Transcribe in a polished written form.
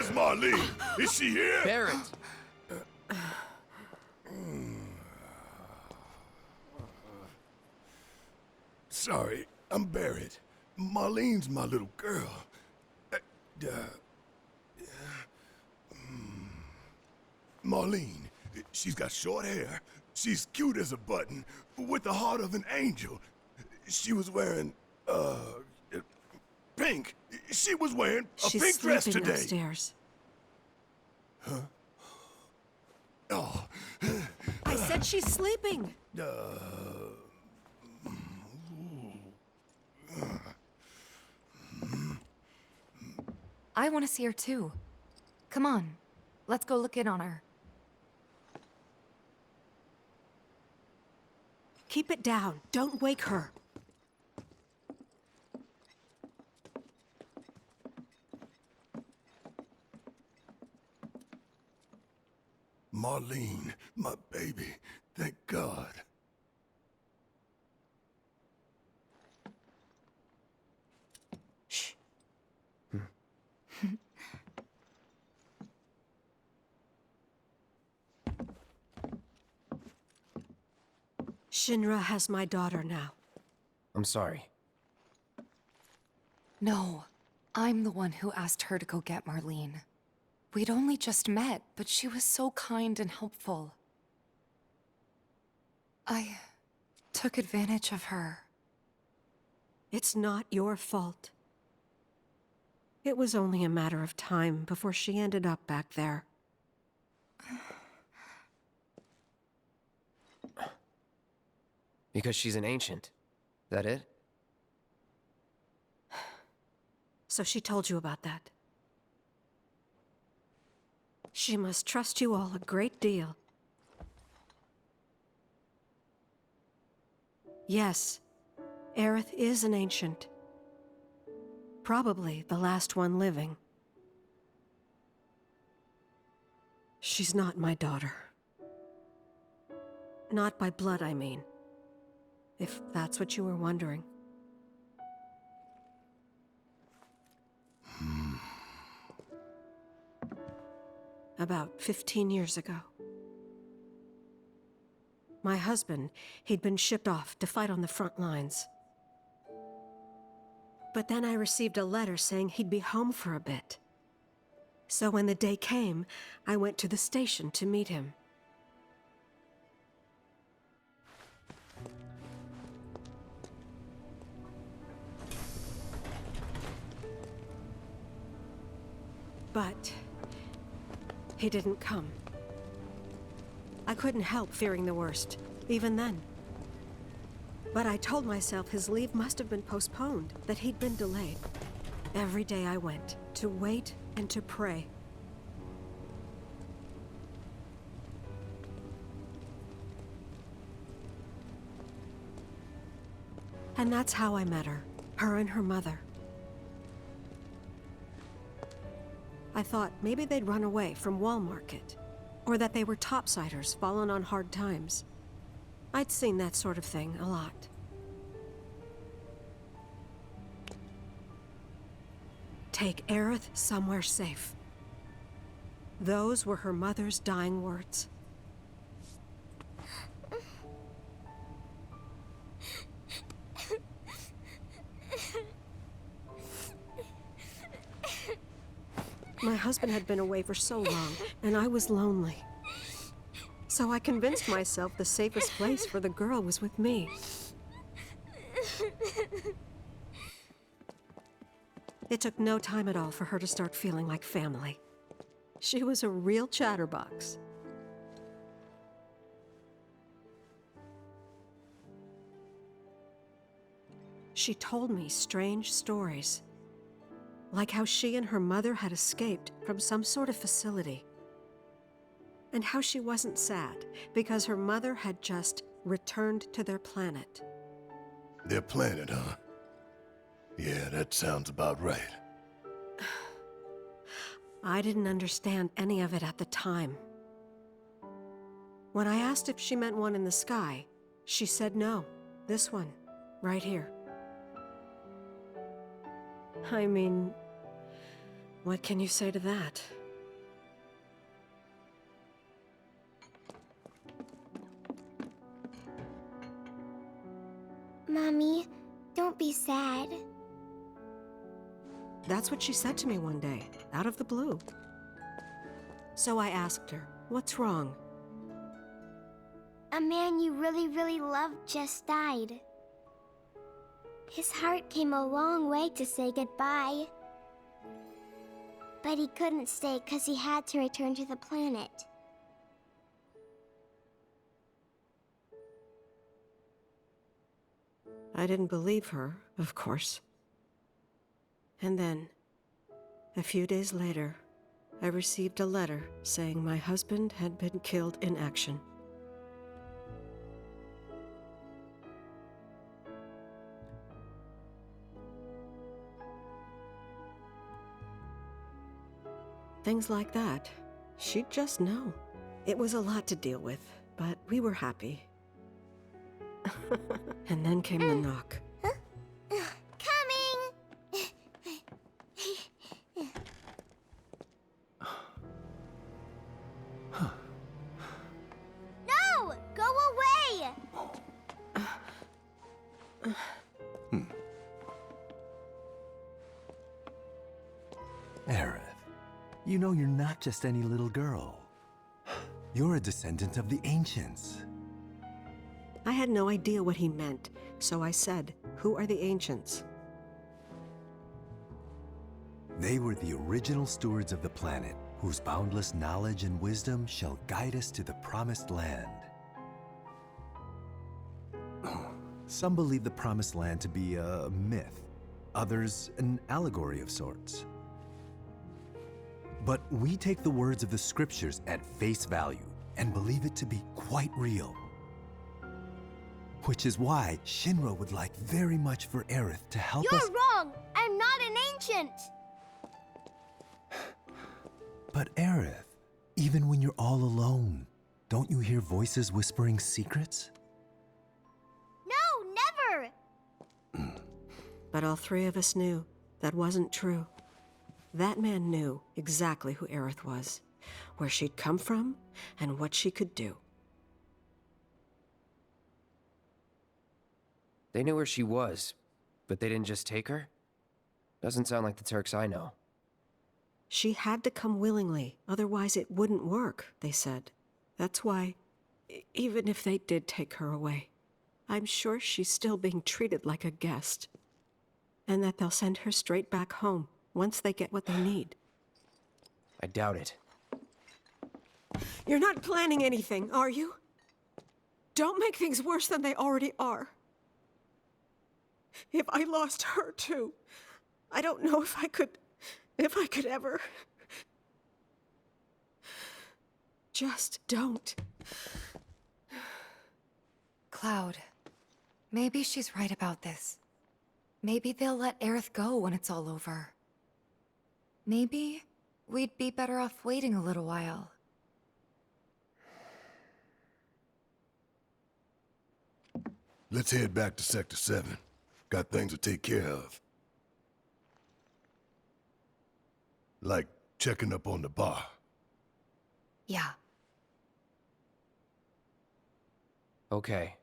Where's Marlene? Is she here? Barrett! Sorry, I'm Barrett. Marlene's my little girl. Marlene, she's got short hair. She's cute as a button, with the heart of an angel. She was wearing, pink. She was wearing a pink dress today. She's sleeping upstairs. Huh? Oh. I said she's sleeping. I want to see her too. Come on, let's go look in on her. Keep it down. Don't wake her. Marlene, my baby. Thank God. Shh. Shinra has my daughter now. I'm sorry. No, I'm the one who asked her to go get Marlene. We'd only just met, but she was so kind and helpful. I took advantage of her. It's not your fault. It was only a matter of time before she ended up back there. Because she's an ancient. That it? So she told you about that. She must trust you all a great deal. Yes, Aerith is an ancient. Probably the last one living. She's not my daughter. Not by blood, I mean. If that's what you were wondering. About 15 years ago. My husband, he'd been shipped off to fight on the front lines. But then I received a letter saying he'd be home for a bit. So when the day came, I went to the station to meet him. But he didn't come. I couldn't help fearing the worst, even then. But I told myself his leave must have been postponed, that he'd been delayed. Every day I went, to wait and to pray. And that's how I met her and her mother. I thought maybe they'd run away from Wall Market, or that they were topsiders fallen on hard times. I'd seen that sort of thing a lot. Take Aerith somewhere safe. Those were her mother's dying words. My husband had been away for so long, and I was lonely. So I convinced myself the safest place for the girl was with me. It took no time at all for her to start feeling like family. She was a real chatterbox. She told me strange stories. Like how she and her mother had escaped from some sort of facility. And how she wasn't sad because her mother had just returned to their planet. Their planet, huh? Yeah, that sounds about right. I didn't understand any of it at the time. When I asked if she meant one in the sky, she said no. This one, right here. I mean, What can you say to that? Mommy, don't be sad. That's what she said to me one day, out of the blue. So I asked her, what's wrong? A man you really, really loved just died. His heart came a long way to say goodbye. But he couldn't stay because he had to return to the planet. I didn't believe her, of course. And then, a few days later, I received a letter saying my husband had been killed in action. Things like that, she'd just know. It was a lot to deal with, but we were happy. And then came the knock. Coming! No! Go away! Aerith, you know you're not just any little girl. You're a descendant of the Ancients. I had no idea what he meant, so I said, "Who are the Ancients?" They were the original stewards of the planet, whose boundless knowledge and wisdom shall guide us to the promised land. Some believe the promised land to be a myth, others an allegory of sorts. But we take the words of the scriptures at face value and believe it to be quite real. Which is why Shinra would like very much for Aerith to help us— You're wrong! I'm not an ancient! But Aerith, even when you're all alone, don't you hear voices whispering secrets? No, never! But all three of us knew that wasn't true. That man knew exactly who Aerith was, where she'd come from, and what she could do. They knew where she was, but they didn't just take her? Doesn't sound like the Turks I know. She had to come willingly, otherwise it wouldn't work, they said. That's why, even if they did take her away, I'm sure she's still being treated like a guest. And that they'll send her straight back home, once they get what they need. I doubt it. You're not planning anything, are you? Don't make things worse than they already are. If I lost her too, I don't know if I could ever. Just don't. Cloud, maybe she's right about this. Maybe they'll let Aerith go when it's all over. Maybe we'd be better off waiting a little while. Let's head back to Sector 7. Got things to take care of. Like checking up on the bar. Yeah. Okay.